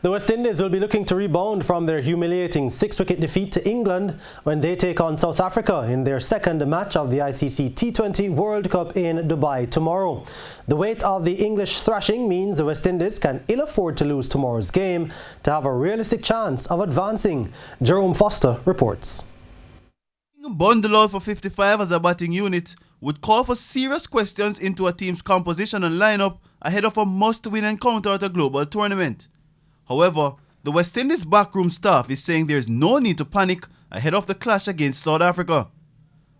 The West Indies will be looking to rebound from their humiliating 6-wicket defeat to England when they take on South Africa in their second match of the ICC T20 World Cup in Dubai tomorrow. The weight of the English thrashing means the West Indies can ill afford to lose tomorrow's game to have a realistic chance of advancing. Jerome Foster reports. Bundle out for 55 as a batting unit would call for serious questions into a team's composition and lineup ahead of a must-win encounter at a global tournament. However, the West Indies backroom staff is saying there is no need to panic ahead of the clash against South Africa.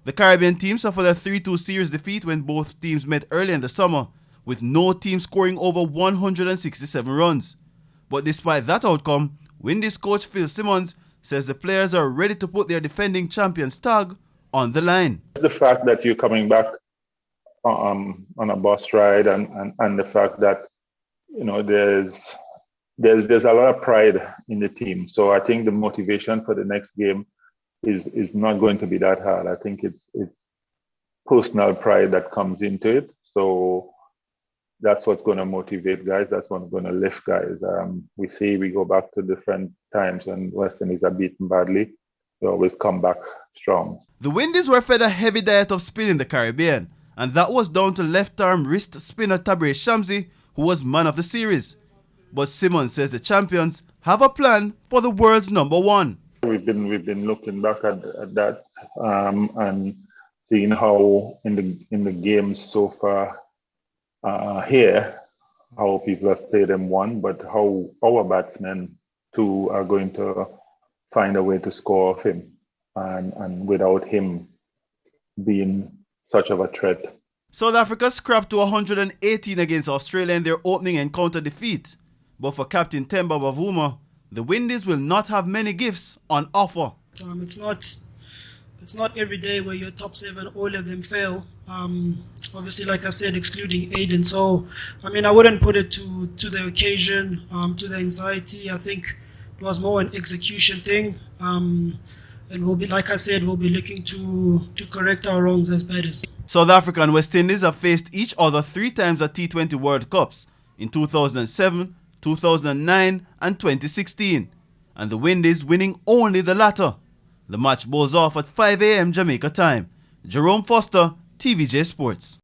The Caribbean team suffered a 3-2 series defeat when both teams met early in the summer, with no team scoring over 167 runs. But despite that outcome, Windies coach Phil Simmons says the players are ready to put their defending champions tag on the line. The fact that you're coming back on a bus ride and the fact that there's a lot of pride in the team. So I think the motivation for the next game is not going to be that hard. I think it's personal pride that comes into it. So that's what's going to motivate guys. That's what's going to lift guys. We go back to different times when West Indies are beaten badly. They always come back strong. The Windies were fed a heavy diet of spin in the Caribbean, and that was down to left-arm wrist spinner Tabraiz Shamsi, who was man of the series. But Simmons says the champions have a plan for the world's number one. We've been looking back at that and seeing how in the games so far here, how people have played them one, but how our batsmen too are going to find a way to score off him and without him being such of a threat. South Africa scrapped to 118 against Australia in their opening encounter defeat. But for Captain Temba Bavuma, the Windies will not have many gifts on offer. It's not every day where your top 7, all of them fail. Obviously, like I said, excluding Aiden. So, I wouldn't put it to the occasion, to the anxiety. I think it was more an execution thing. And we'll be looking to correct our wrongs as batters. South Africa and West Indies have faced each other 3 times at T20 World Cups in 2007, 2009 and 2016, and the Windies winning only the latter. The match bowls off at 5 a.m. Jamaica time. Jerome Foster, TVJ Sports.